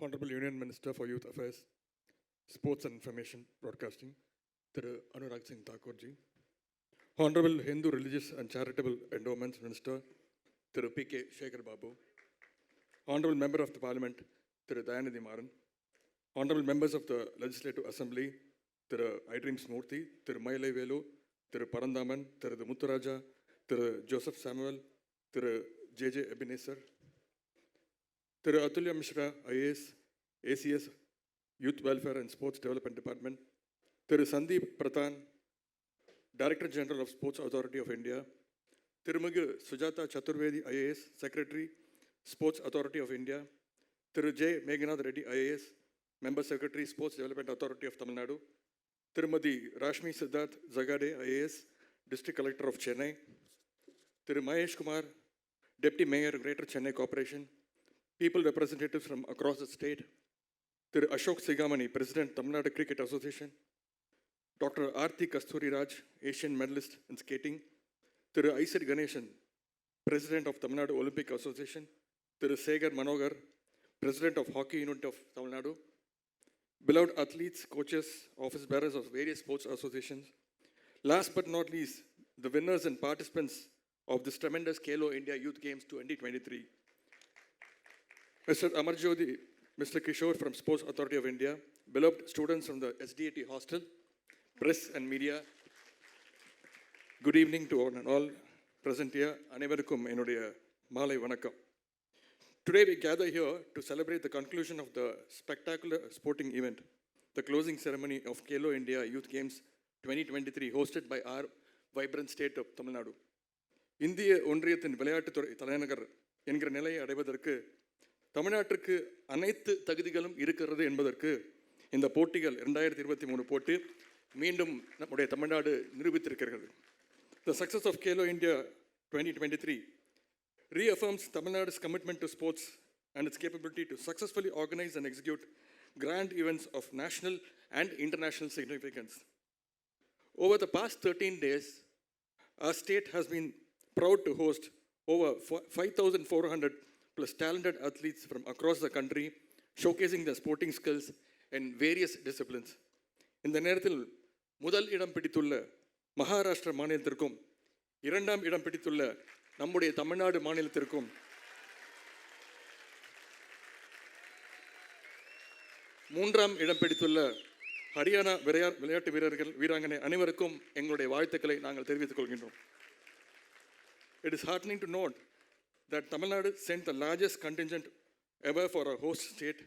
Honorable Union Minister for Youth Affairs, Sports and Information Broadcasting, Thiru Anurag Singh Thakur ji. Honorable Hindu Religious and Charitable Endowments Minister, Thiru P.K. Shekhar Babu. Honorable Member of the Parliament, Thiru Dayanidhi Maran. Honorable Members of the Legislative Assembly, Thiru I. Dreams Murthy, Thiru Mailai Velu, Thiru Parandaman, Thiru Mutturaja, Thiru Joseph Samuel, Thiru J.J. Ebenezer, Thiru Atulya Mishra, IAS, ACS, Youth Welfare and Sports Development Department, Thiru Sandeep Prathan, Director General of Sports Authority of India, Thirumagu Sujata Chaturvedi, IAS, Secretary, Sports Authority of India, Thiru J. Meghanath Reddy, IAS, Member Secretary, Sports Development Authority of Tamil Nadu, Thirumadi Rashmi Siddharth Zagade, IAS, District Collector of Chennai, Thiru Mahesh Kumar, Deputy Mayor, Greater Chennai Corporation, people representatives from across the state, Thiru Ashok Sigamani, President, Tamil Nadu Cricket Association, Dr. Aarthi Kasturi Raj, Asian medalist in skating, Thiru Isir Ganeshan, President of Tamil Nadu Olympic Association, Thiru Segar Manogar, President of Hockey Unit of Tamil Nadu, beloved athletes, coaches, office bearers of various sports associations, last but not least, the winners and participants of this tremendous Khelo India Youth Games 2023. Mr. Amarjyoti, Mr. Kishore from Sports Authority of India, beloved students from the SDAT hostel, press and media, good evening to one and all present here. Anevarukkum ennuடைய மாலை வணக்கம். Today we gather here to celebrate the conclusion of the spectacular sporting event, the closing ceremony of Khelo India Youth Games 2023 hosted by our vibrant state of Tamil Nadu. இந்திய ஒன்றியத்தின் விளையாட்டுத்துறை தலைநகர் என்கிற நிலையை அடைவதற்கு தமிழ்நாட்டிற்கு அனைத்து தகுதிகளும் இருக்கிறது என்பதற்கு இந்த போட்டிகள் 2023 போட்டி மீண்டும் நம்முடைய Tamil Nadu நிரூபித்திருக்கிறது. The success of Khelo India 2023 reaffirms Tamil Nadu's commitment to sports and its capability to successfully organize and execute grand events of national and international significance. Over the past 13 days, our state has been proud to host over 5,400 plus talented athletes from across the country, showcasing their sporting skills in various disciplines. இந்த நேரத்தில் முதல் இடம் பிடித்துள்ள மகாராஷ்டிரா மாநிலத்திற்கும் இரண்டாம் இடம் பிடித்துள்ள நம்முடைய தமிழ்நாடு மாநிலத்திற்கும் மூன்றாம் இடம் பிடித்துள்ள ஹரியானா விளையாட்டு வீரர்கள் வீராங்கனை அனைவருக்கும் எங்களுடைய வாழ்த்துக்களை நாங்கள் தெரிவித்துக் கொள்கின்றோம். It is heartening to note that Tamil Nadu sent the largest contingent ever for a host state,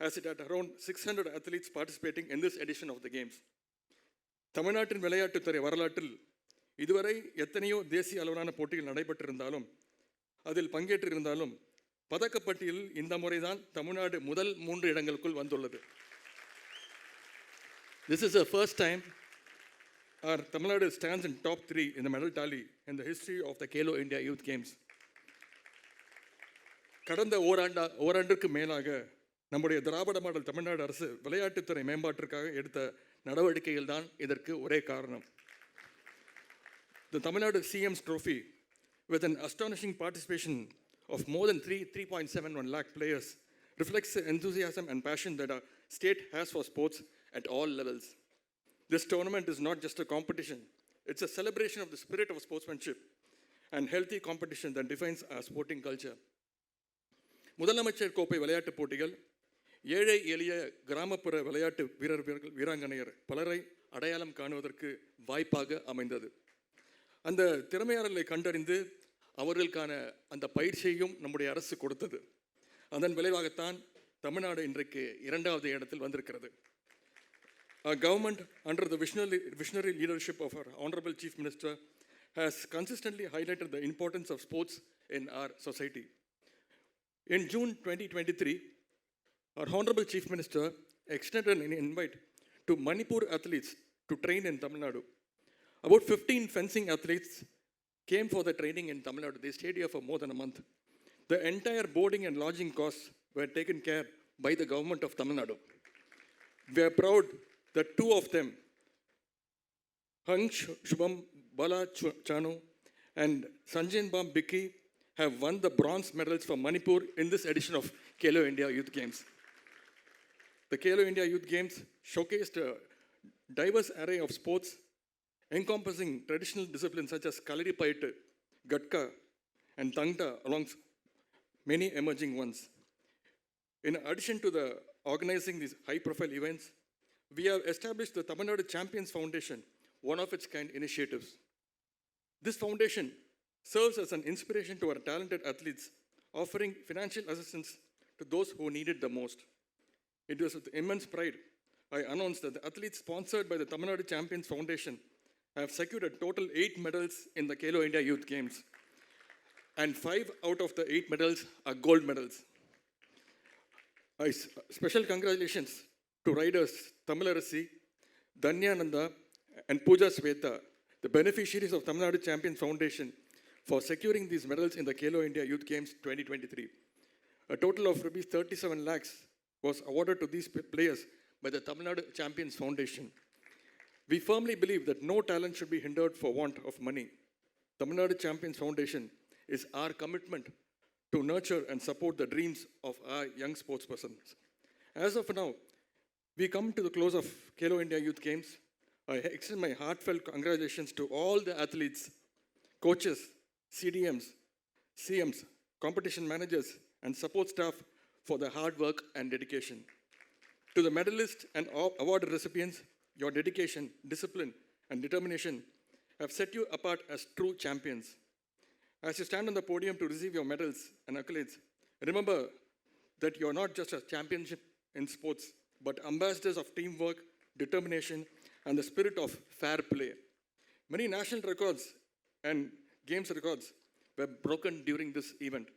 as it had around 600 athletes participating in this edition of the games. தமிழ்நாட்டின் விளையாட்டுத்துறை வரலாற்றில் இதுவரை எத்தனையோ தேசிய அளவிலான போட்டிகள் நடைபெற்றிருந்தாலும் அதில் பங்கேற்றிருந்தாலும் பதக்கப்பட்டியலில் இந்த முறைதான் தமிழ்நாடு முதல் 3 இடங்களுக்குள் வந்துள்ளது. This is the first time our Tamil Nadu stands in top 3 in the medal tally in the history of the Khelo India Youth Games. கடந்த ஓராண்டிற்கு மேலாக நம்முடைய திராவிட மாடல் தமிழ்நாடு அரசு விளையாட்டுத்துறை மேம்பாட்டிற்காக எடுத்த நடவடிக்கைகள் தான் இதற்கு ஒரே காரணம். The Tamil Nadu CM's trophy, with an astonishing participation of more than 3.71 lakh players, reflects the enthusiasm and passion that our state has for sports at all levels. This tournament is not just a competition, it's a celebration of the spirit of sportsmanship and healthy competition that defines our sporting culture. முதலமைச்சர் கோப்பை விளையாட்டுப் போட்டிகள் ஏழை எளிய கிராமப்புற விளையாட்டு வீராங்கனையர் பலரை அடையாளம் காணுவதற்கு வாய்ப்பாக அமைந்தது. அந்த திறமையாளர்களை கண்டறிந்து அவர்களுக்கான அந்த பயிற்சியையும் நம்முடைய அரசு கொடுத்தது. அதன் விளைவாகத்தான் தமிழ்நாடு இன்றைக்கு 2வது இடத்தில் வந்திருக்கிறது. Our government, under the visionary leadership of our Honorable Chief Minister, has consistently highlighted the importance of sports in our society. In June 2023, our Honorable Chief Minister extended an invite to Manipur athletes to train in Tamil Nadu. About 15 fencing athletes came for the training in Tamil Nadu. They stayed here for more than a month. The entire boarding and lodging costs were taken care by the government of Tamil Nadu. We are proud that 2 of them, Hang Shubham Bala Chanu and Sanjan Bam Bikki, have won the bronze medals for Manipur in this edition of Khelo India Youth Games. The Khelo India Youth Games showcased a diverse array of sports encompassing traditional disciplines such as Kalaripayattu, Gatka, and Tangta, along many emerging ones. In addition to the organizing these high-profile events, we have established the Tamil Nadu Champions Foundation, one of its kind initiatives. This foundation serves as an inspiration to our talented athletes, offering financial assistance to those who need it the most. It was with immense pride I announced that the athletes sponsored by the Tamil Nadu Champions Foundation have secured a total 8 medals in the Khelo India Youth Games. And 5 out of the 8 medals are gold medals. Special congratulations to riders Tamilarasi, Danyananda, and Pooja Sweta, the beneficiaries of Tamil Nadu Champions Foundation, for securing these medals in the Khelo India Youth Games 2023. A total of Rs 37 lakhs was awarded to these players by the Tamil Nadu Champions Foundation. We firmly believe that no talent should be hindered for want of money. Tamil Nadu Champions Foundation is our commitment to nurture and support the dreams of our young sportspersons. As of now, we come to the close of Khelo India Youth Games. I extend my heartfelt congratulations to all the athletes, coaches, CDMs, CMs, competition managers, and support staff for their hard work and dedication. To the medalists and award recipients, your dedication, discipline, and determination have set you apart as true champions. As you stand on the podium to receive your medals and accolades, remember that you are not just a championship in sports, but ambassadors of teamwork, determination, and the spirit of fair play. Many national records and games records were broken during this event.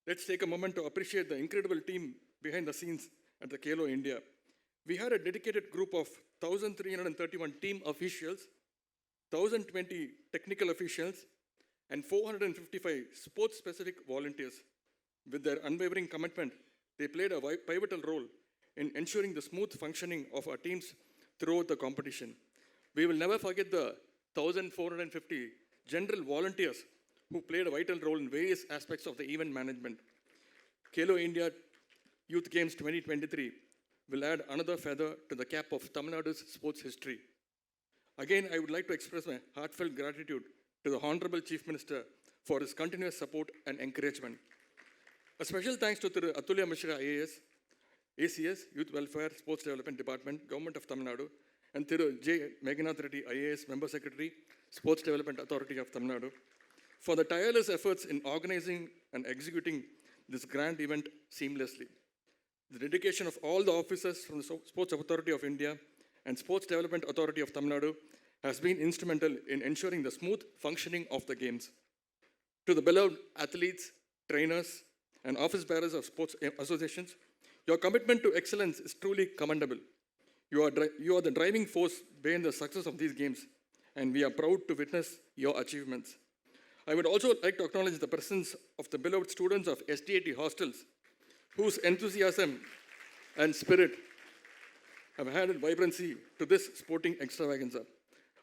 Let's take a moment to appreciate the incredible team behind the scenes at the Khelo India. We had a dedicated group of 1,331 team officials, 1,020 technical officials, and 455 sports-specific volunteers. With their unwavering commitment, they played a pivotal role in ensuring the smooth functioning of our teams throughout the competition. We will never forget the 1,450 general volunteers who played a vital role in various aspects of the event management. Khelo India Youth Games 2023 will add another feather to the cap of Tamil Nadu's sports history. Again, I would like to express my heartfelt gratitude to the Honorable Chief Minister for his continuous support and encouragement. A special thanks to Thiru Atulya Mishra IAS, ACS, Youth Welfare Sports Development Department, Government of Tamil Nadu, and Thiru J. Meghanath Reddy IAS, Member Secretary, Sports Development Authority of Tamil Nadu, for the tireless efforts in organizing and executing this grand event seamlessly. The dedication of all the officers from the Sports Authority of India and Sports Development Authority of Tamil Nadu has been instrumental in ensuring the smooth functioning of the games. To the beloved athletes, trainers, and office bearers of sports associations, your commitment to excellence is truly commendable. You are the driving force behind the success of these games, and we are proud to witness your achievements. I would also like to acknowledge the presence of the beloved students of SDAT hostels, whose enthusiasm and spirit have added vibrancy to this sporting extravaganza.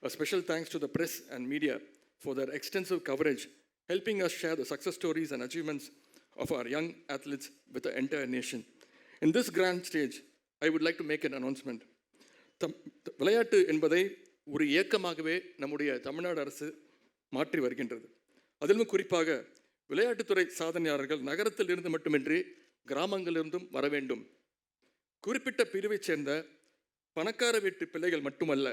A special thanks to the press and media for their extensive coverage, helping us share the success stories and achievements of our young athletes with the entire nation. In this grand stage, I would like to make an announcement. விளையாட்டு என்பதை ஒரு இயக்கமாகவே நம்முடைய தமிழ்நாடு அரசு மாற்றி வருகின்றது. அதிலும் குறிப்பாக விளையாட்டுத்துறை சாதனையாளர்கள் நகரத்தில் இருந்து மட்டுமின்றி கிராமங்களிலிருந்தும் வர வேண்டும். குறிப்பிட்ட பிரிவைச் சேர்ந்த பணக்கார வீட்டு பிள்ளைகள் மட்டுமல்ல,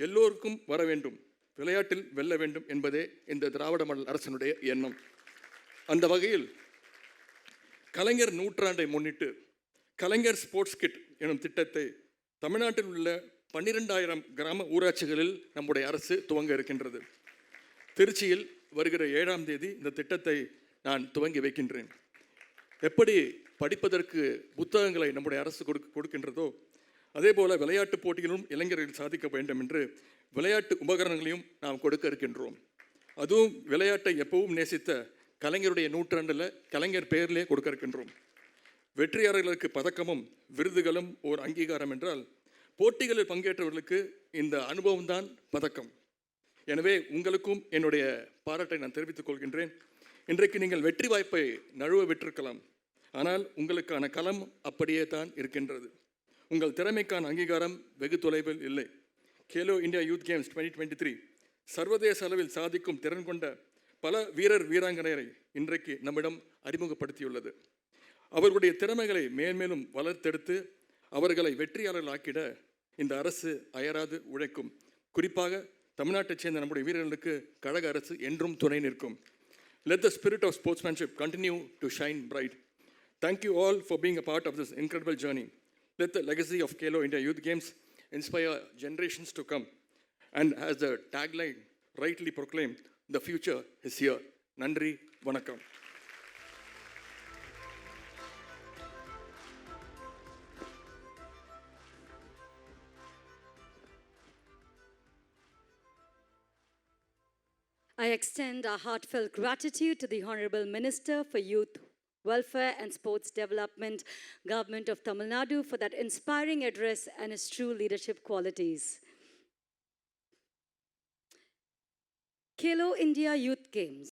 எல்லோருக்கும் வர வேண்டும், விளையாட்டில் வெல்ல வேண்டும் என்பதே இந்த திராவிட மாடல் அரசினுடைய எண்ணம். அந்த வகையில் கலைஞர் நூற்றாண்டை முன்னிட்டு கலைஞர் ஸ்போர்ட்ஸ் கிட் எனும் திட்டத்தை தமிழ்நாட்டில் உள்ள 12,000 கிராம ஊராட்சிகளில் நம்முடைய அரசு துவங்க இருக்கின்றது. திருச்சியில் வருகிற 7ஆம் தேதி இந்த திட்டத்தை நான் துவங்கி வைக்கின்றேன். எப்படி படிப்பதற்கு புத்தகங்களை நம்முடைய அரசு கொடுக்கின்றதோ, அதே போல விளையாட்டு போட்டிகளும் இளைஞர்கள் சாதிக்க வேண்டும் என்று விளையாட்டு உபகரணங்களையும் நாம் கொடுக்க இருக்கின்றோம். அதுவும் விளையாட்டை எப்பவும் நேசித்த கலைஞருடைய நூற்றாண்டில் கலைஞர் பெயரிலே கொடுக்க இருக்கின்றோம். வெற்றியாளர்களுக்கு பதக்கமும் விருதுகளும் ஒரு அங்கீகாரம் என்றால், போட்டிகளில் பங்கேற்றவர்களுக்கு இந்த அனுபவம்தான் பதக்கம். எனவே உங்களுக்கும் என்னுடைய பாராட்டை நான் தெரிவித்துக் கொள்கின்றேன். இன்றைக்கு நீங்கள் வெற்றி வாய்ப்பை நழுவ விட்டிருக்கலாம், ஆனால் உங்களுக்கான களம் அப்படியே தான் இருக்கின்றது. உங்கள் திறமைக்கான அங்கீகாரம் வெகு தொலைவில் இல்லை. கேலோ இந்தியா யூத் கேம்ஸ் 2023 சர்வதேச அளவில் சாதிக்கும் திறன் கொண்ட பல வீரர் வீராங்கனையரை இன்றைக்கு நம்மிடம் அறிமுகப்படுத்தியுள்ளது. அவர்களுடைய திறமைகளை மேன்மேலும் வளர்த்தெடுத்து அவர்களை வெற்றியாளர்களாக்கிட இந்த அரசு அயராது உழைக்கும். குறிப்பாக தமிழ்நாட்டைச் சேர்ந்த நம்முடைய வீரர்களுக்கு கழக அரசு என்றும் துணை நிற்கும். Let the spirit of sportsmanship continue to shine bright. Thank you all for being a part of this incredible journey. Let the legacy of Kelo India Youth Games inspire generations to come. And as the tagline rightly proclaimed, the future is here. Nandri Vanakkam. I extend our heartfelt gratitude to the Honorable Minister for Youth Welfare and Sports Development, Government of Tamil Nadu, for that inspiring address and his true leadership qualities. Kelo India Youth Games